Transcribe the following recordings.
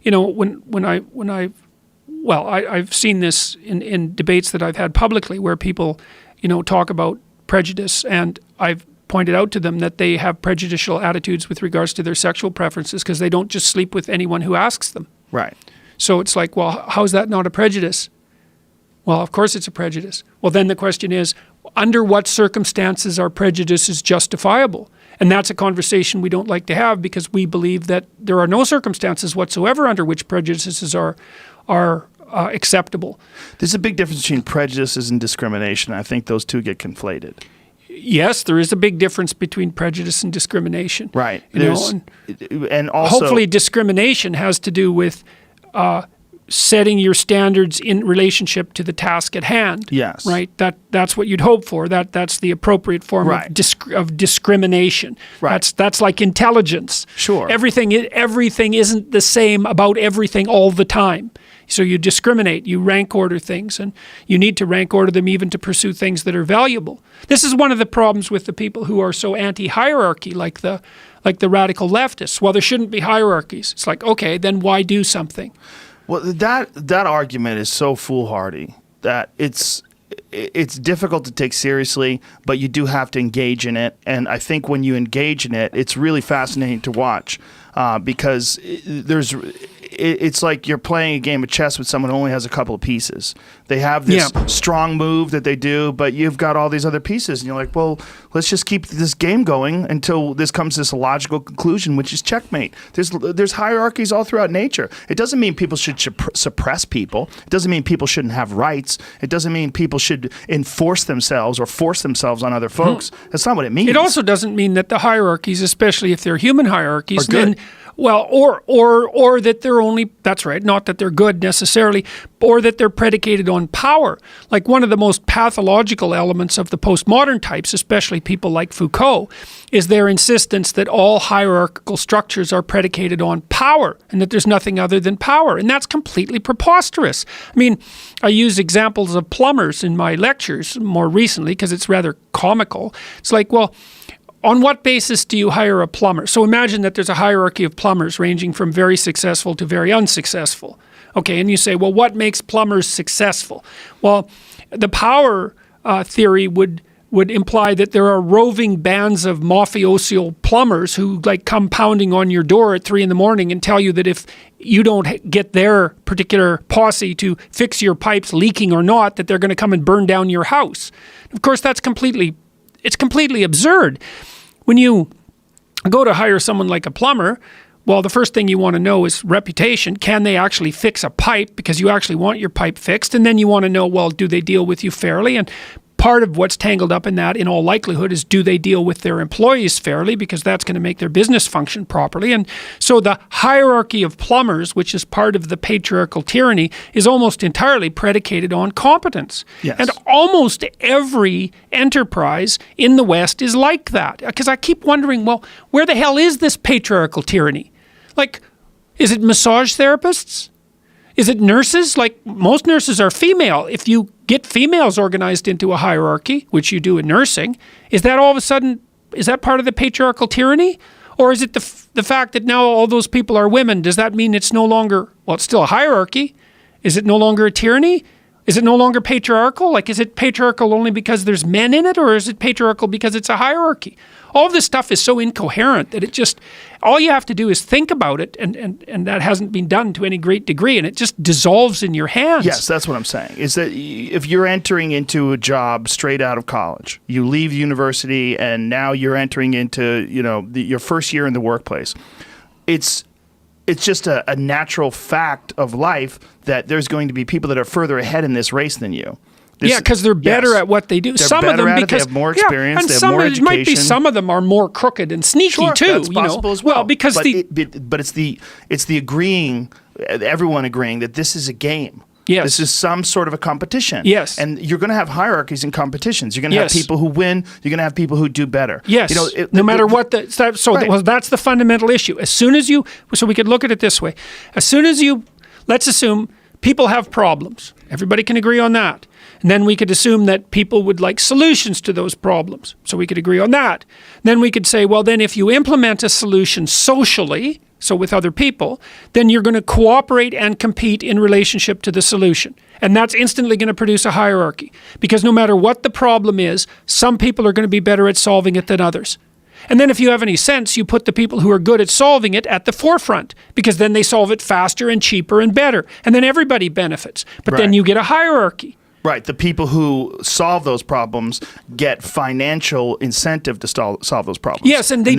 I've seen this in debates that I've had publicly where people, talk about prejudice, and I've pointed out to them that they have prejudicial attitudes with regards to their sexual preferences because they don't just sleep with anyone who asks them. Right. So it's like, well, how is that not a prejudice? Well, of course it's a prejudice. Well, then the question is, under what circumstances are prejudices justifiable? And that's a conversation we don't like to have because we believe that there are no circumstances whatsoever under which prejudices are acceptable. There's a big difference between prejudices and discrimination. I think those two get conflated. Yes, there is a big difference between prejudice and discrimination. Right. And also, hopefully discrimination has to do with setting your standards in relationship to the task at hand. Yes. Right? That's what you'd hope for. That's the appropriate form of discrimination. Right. That's like intelligence. Sure. Everything isn't the same about everything all the time. So you discriminate, you rank order things, and you need to rank order them even to pursue things that are valuable. This is one of the problems with the people who are so anti-hierarchy, like the radical leftists. Well, there shouldn't be hierarchies. It's like, okay, then why do something? Well, that argument is so foolhardy that it's difficult to take seriously, but you do have to engage in it. And I think when you engage in it, it's really fascinating to watch because it's like you're playing a game of chess with someone who only has a couple of pieces. They have this strong move that they do, but you've got all these other pieces. And you're like, well, let's just keep this game going until this comes to this logical conclusion, which is checkmate. There's hierarchies all throughout nature. It doesn't mean people should suppress people. It doesn't mean people shouldn't have rights. It doesn't mean people should enforce themselves or force themselves on other folks. That's not what it means. It also doesn't mean that the hierarchies, especially if they're human hierarchies, are good. Well, or that they're only, that's right, not that they're good necessarily, or that they're predicated on power. Like one of the most pathological elements of the postmodern types, especially people like Foucault, is their insistence that all hierarchical structures are predicated on power and that there's nothing other than power. And that's completely preposterous. I mean, I use examples of plumbers in my lectures more recently because it's rather comical. It's like, well, on what basis do you hire a plumber? So imagine that there's a hierarchy of plumbers ranging from very successful to very unsuccessful. Okay, and you say, well, what makes plumbers successful? Well, the power theory would imply that there are roving bands of mafioso plumbers who like come pounding on your door at 3 a.m. and tell you that if you don't get their particular posse to fix your pipes leaking or not, that they're going to come and burn down your house. Of course, it's completely absurd. When you go to hire someone like a plumber, well, the first thing you want to know is reputation. Can they actually fix a pipe? Because you actually want your pipe fixed. And then you want to know, well, do they deal with you fairly? And part of what's tangled up in that, in all likelihood, is do they deal with their employees fairly? Because that's going to make their business function properly. And so the hierarchy of plumbers, which is part of the patriarchal tyranny, is almost entirely predicated on competence. Yes. And almost every enterprise in the West is like that. Because I keep wondering, well, where the hell is this patriarchal tyranny? Like, is it massage therapists? Is it nurses? Like, most nurses are female. If you get females organized into a hierarchy, which you do in nursing, is that all of a sudden, is that part of the patriarchal tyranny? Or is it the fact that now all those people are women? Does that mean it's no longer, well, it's still a hierarchy? Is it no longer a tyranny? Is it no longer patriarchal? Like, is it patriarchal only because there's men in it, or is it patriarchal because it's a hierarchy? All of this stuff is so incoherent that it just, all you have to do is think about it, and that hasn't been done to any great degree, and it just dissolves in your hands. Yes, that's what I'm saying, is that if you're entering into a job straight out of college, you leave university, and now you're entering into, your first year in the workplace, it's just a natural fact of life that there's going to be people that are further ahead in this race than you. Because they're better at what they do. They're some of them because they have more experience, and they have more education. It might be some of them are more crooked and sneaky too. That's possible as well. Because but it's the agreeing, everyone agreeing that this is a game. Yes. This is some sort of a competition. Yes. And you're going to have hierarchies in competitions. You're going to have people who win. You're going to have people who do better. Yes. No matter what that's the fundamental issue. So we could look at it this way. Let's assume people have problems. Everybody can agree on that. And then we could assume that people would like solutions to those problems. So we could agree on that. Then we could say, well, then if you implement a solution socially, so with other people, then you're going to cooperate and compete in relationship to the solution. And that's instantly going to produce a hierarchy. Because no matter what the problem is, some people are going to be better at solving it than others. And then if you have any sense, you put the people who are good at solving it at the forefront, because then they solve it faster and cheaper and better. And then everybody benefits. But then you get a hierarchy. Right. The people who solve those problems get financial incentive to solve those problems. Yes, and they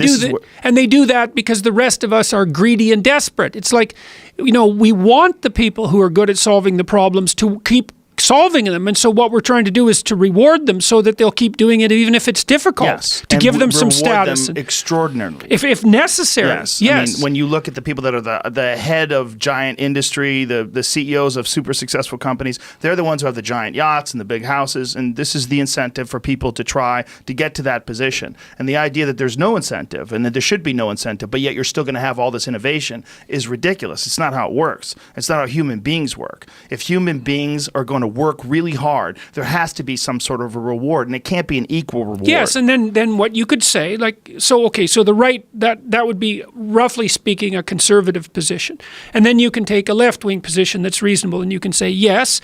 do that because the rest of us are greedy and desperate. It's like, we want the people who are good at solving the problems to keep solving them, and so what we're trying to do is to reward them so that they'll keep doing it even if it's difficult, to give them some status. Them extraordinarily. If necessary. Yes. I mean, when you look at the people that are the head of giant industry, the CEOs of super successful companies, they're the ones who have the giant yachts and the big houses, and this is the incentive for people to try to get to that position. And the idea that there's no incentive and that there should be no incentive, but yet you're still going to have all this innovation is ridiculous. It's not how it works. It's not how human beings work. If human beings are going to work really hard, there has to be some sort of a reward, and it can't be an equal reward. Yes, and then what you could say, so the right, that would be, roughly speaking, a conservative position. And then you can take a left-wing position that's reasonable, and you can say, yes,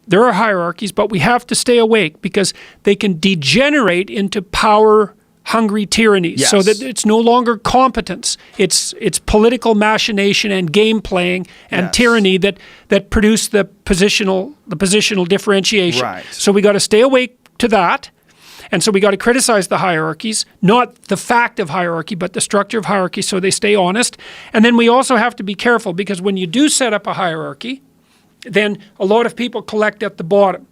there are hierarchies, but we have to stay awake because they can degenerate into power-hungry tyrannies, so that it's no longer competence. It's political machination and game playing and tyranny that produce the positional differentiation. Right. So we got to stay awake to that. And so we got to criticize the hierarchies, not the fact of hierarchy, but the structure of hierarchy, so they stay honest. And then we also have to be careful, because when you do set up a hierarchy, then a lot of people collect at the bottom.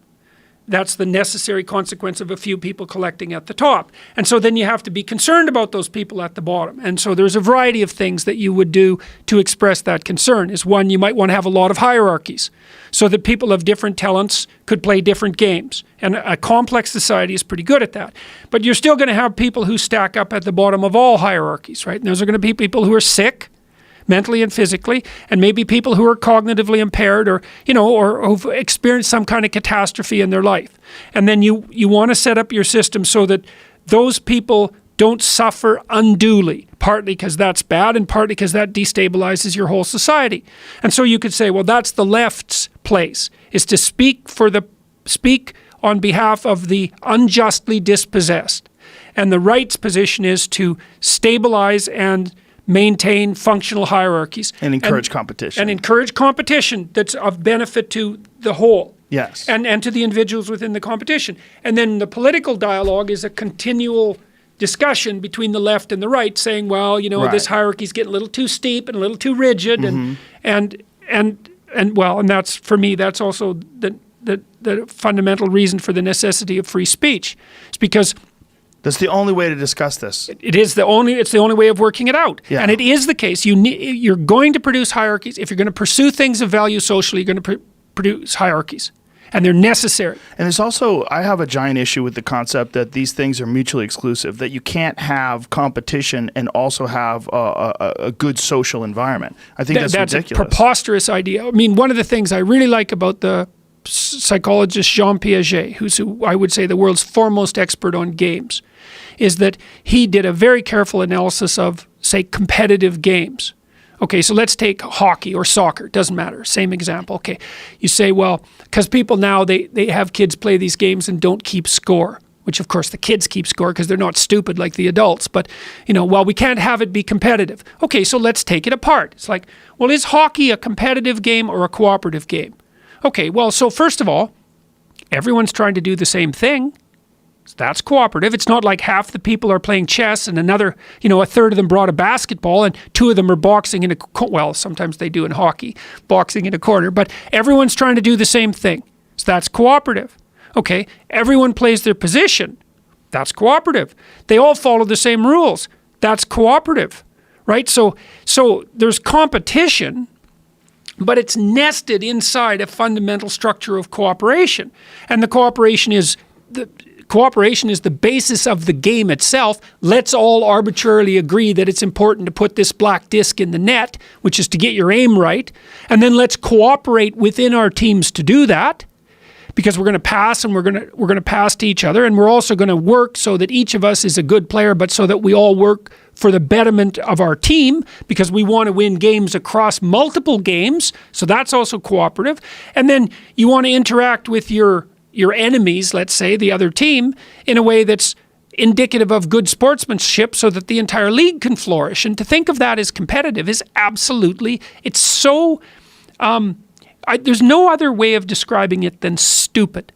That's the necessary consequence of a few people collecting at the top. And so then you have to be concerned about those people at the bottom. And so there's a variety of things that you would do to express that concern. Is one, you might want to have a lot of hierarchies so that people of different talents could play different games. And a complex society is pretty good at that. But you're still going to have people who stack up at the bottom of all hierarchies, right? And those are going to be people who are sick, mentally and physically, and maybe people who are cognitively impaired, or who've experienced some kind of catastrophe in their life. And then you want to set up your system so that those people don't suffer unduly, partly because that's bad and partly because that destabilizes your whole society. And so you could say, well, that's the left's place, is to speak on behalf of the unjustly dispossessed. And the right's position is to stabilize and maintain functional hierarchies. And encourage competition. And encourage competition that's of benefit to the whole. Yes. And to the individuals within the competition. And then the political dialogue is a continual discussion between the left and the right, saying, well, this hierarchy's getting a little too steep and a little too rigid, and that's, for me, that's also the fundamental reason for the necessity of free speech. It's because that's the only way to discuss this. It's the only way of working it out. Yeah. And it is the case. You're going to produce hierarchies. If you're going to pursue things of value socially, you're going to produce hierarchies. And they're necessary. And there's also, I have a giant issue with the concept that these things are mutually exclusive, that you can't have competition and also have a good social environment. I think that's ridiculous. That's a preposterous idea. I mean, one of the things I really like about the psychologist Jean Piaget, who I would say the world's foremost expert on games, is that he did a very careful analysis of, say, competitive games. Okay, so let's take hockey or soccer, doesn't matter, same example. Okay, you say, well, because people now, they have kids play these games and don't keep score, which of course the kids keep score because they're not stupid like the adults, but well, we can't have it be competitive. Okay, so let's take it apart. It's like, well, is hockey a competitive game or a cooperative game? Okay, well, so first of all, everyone's trying to do the same thing. So that's cooperative. It's not like half the people are playing chess and another, a third of them brought a basketball and two of them are boxing in well, sometimes they do in hockey, boxing in a corner, but everyone's trying to do the same thing. So that's cooperative. Okay, everyone plays their position. That's cooperative. They all follow the same rules. That's cooperative, right? So there's competition, but it's nested inside a fundamental structure of cooperation. And the cooperation is the basis of the game itself. Let's all arbitrarily agree that it's important to put this black disc in the net, which is to get your aim right. And then let's cooperate within our teams to do that, because we're going to pass and we're going to pass to each other. And we're also going to work so that each of us is a good player, but so that we all work for the betterment of our team because we want to win games across multiple games. So that's also cooperative. And then you want to interact with your enemies, let's say, the other team, in a way that's indicative of good sportsmanship so that the entire league can flourish. And to think of that as competitive is absolutely, it's so, there's no other way of describing it than stupid.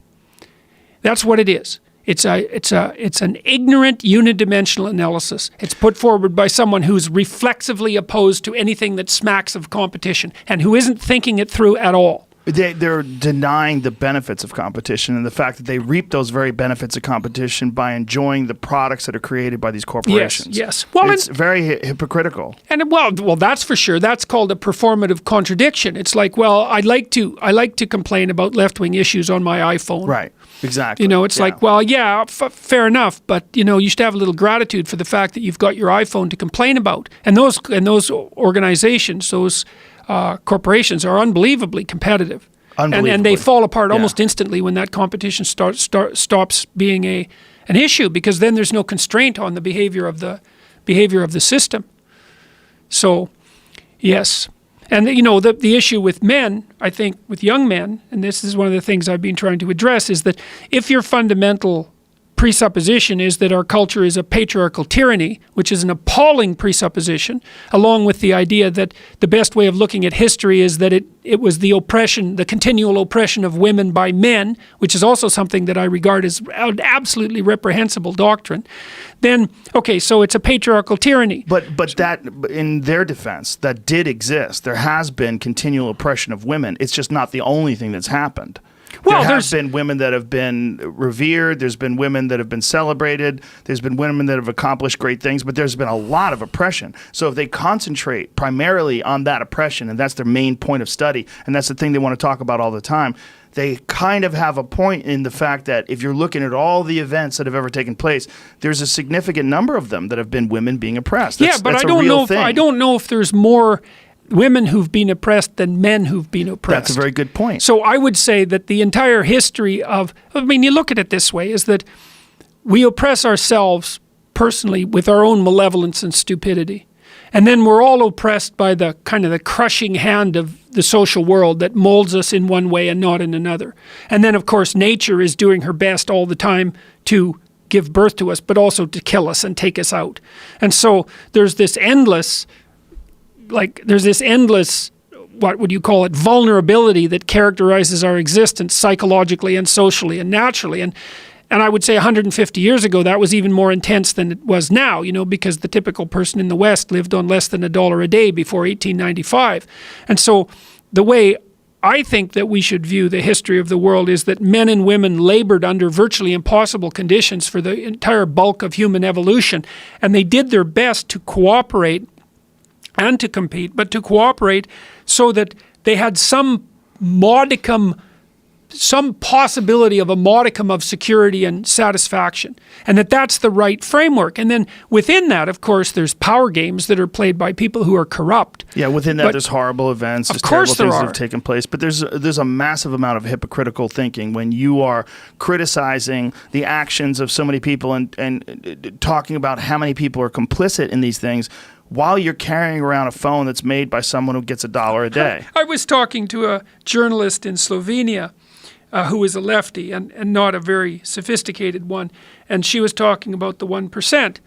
That's what it is. It's an ignorant unidimensional analysis. It's put forward by someone who's reflexively opposed to anything that smacks of competition and who isn't thinking it through at all. They're denying the benefits of competition and the fact that they reap those very benefits of competition by enjoying the products that are created by these corporations. Yes. Well, it's very hypocritical. And well, that's for sure. That's called a performative contradiction. It's like, well, I like to complain about left-wing issues on my iPhone. Right. Exactly. You know, it's like, well, yeah, fair enough, but you should have a little gratitude for the fact that you've got your iPhone to complain about. And those organizations, those corporations are unbelievably competitive. And they fall apart almost instantly when that competition stops being an issue, because then there's no constraint on the behavior of the system. So, yes. And the issue with men, I think with young men, and this is one of the things I've been trying to address, is that if your fundamental presupposition is that our culture is a patriarchal tyranny, which is an appalling presupposition, along with the idea that the best way of looking at history is that it was the oppression, the continual oppression of women by men, which is also something that I regard as an absolutely reprehensible doctrine, then, okay, so it's a patriarchal tyranny. But that, in their defense, that did exist. There has been continual oppression of women. It's just not the only thing that's happened. Well, there have been women that have been revered. There's been women that have been celebrated. There's been women that have accomplished great things, but there's been a lot of oppression. So if they concentrate primarily on that oppression, and that's their main point of study, and that's the thing they want to talk about all the time, they kind of have a point in the fact that if you're looking at all the events that have ever taken place, there's a significant number of them that have been women being oppressed. But I don't know if there's more women who've been oppressed than men who've been oppressed. That's a very good point. So I would say that the entire history you look at it this way, is that we oppress ourselves personally with our own malevolence and stupidity. And then we're all oppressed by the kind of the crushing hand of the social world that molds us in one way and not in another. And then, of course, nature is doing her best all the time to give birth to us, but also to kill us and take us out. And so there's this endless, what would you call it, vulnerability that characterizes our existence psychologically and socially and naturally. And I would say 150 years ago, that was even more intense than it was now, because the typical person in the West lived on less than $1 a day before 1895. And so the way I think that we should view the history of the world is that men and women labored under virtually impossible conditions for the entire bulk of human evolution. And they did their best to cooperate and to compete, but to cooperate so that they had some possibility of a modicum of security and satisfaction, and that's the right framework. And then within that, of course, there's power games that are played by people who are corrupt. Yeah, within that, there's horrible events, there's terrible things that have taken place, but there's a massive amount of hypocritical thinking when you are criticizing the actions of so many people and talking about how many people are complicit in these things, while you're carrying around a phone that's made by someone who gets $1 a day. I was talking to a journalist in Slovenia who is a lefty and not a very sophisticated one, and she was talking about the 1%.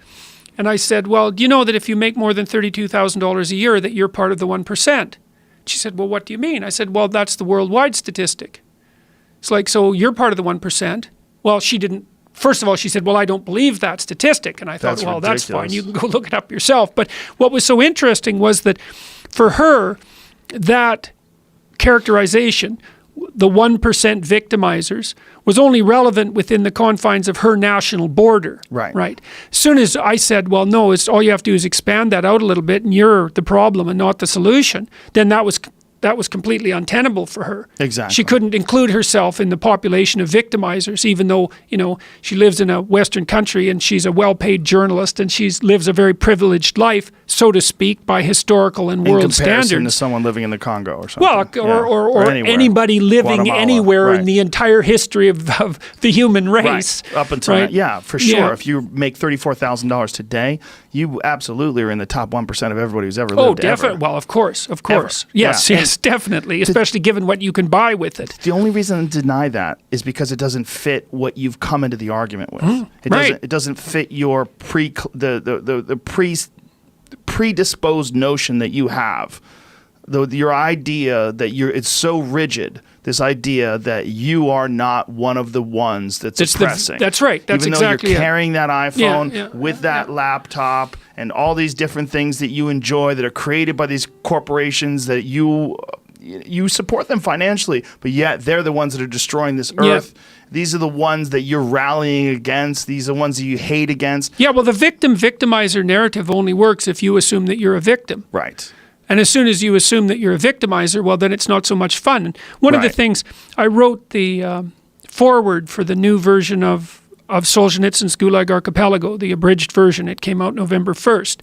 And I said, well, do you know that if you make more than $32,000 a year that you're part of the 1%? She said, well, what do you mean? I said, well, that's the worldwide statistic. It's like, so you're part of the 1%. Well, she didn't. First of all, she said, well, I don't believe that statistic. And I thought, well, that's fine. You can go look it up yourself. But what was so interesting was that for her, that characterization, the 1% victimizers, was only relevant within the confines of her national border. Right. As soon as I said, well, no, all you have to do is expand that out a little bit and you're the problem and not the solution, then that was that was completely untenable for her. Exactly. She couldn't include herself in the population of victimizers, even though, she lives in a Western country and she's a well-paid journalist and she lives a very privileged life, so to speak, by historical and world in comparison standards. to someone living in the Congo or something. Well, or anywhere. anybody living Guatemala. anywhere in Right. the entire history of the human race. Right. Up until right? yeah, for sure. Yeah. If you make $34,000 today, you absolutely are in the top 1% of everybody who's ever Oh, lived. definitely. Ever. Well, of course. Yes, Yeah. yes, definitely. Especially given what you can buy with it. The only reason to deny that is because it doesn't fit what you've come into the argument with. right. It doesn't fit your predisposed notion that you have. Your idea that it's so rigid. This idea that you are not one of the ones that's oppressing. That's right. That's Even exactly though you're it. carrying that iPhone Yeah, with that laptop and all these different things that you enjoy that are created by these corporations that you support them financially, but yet they're the ones that are destroying this earth. These are the ones that you're rallying against. These are the ones that you hate against. Yeah, well, the victim-victimizer narrative only works if you assume that you're a victim. Right. And as soon as you assume that you're a victimizer, well, then it's not so much fun. And one of the Right. things, I wrote the foreword for the new version of Solzhenitsyn's Gulag Archipelago, the abridged version. It came out November 1st.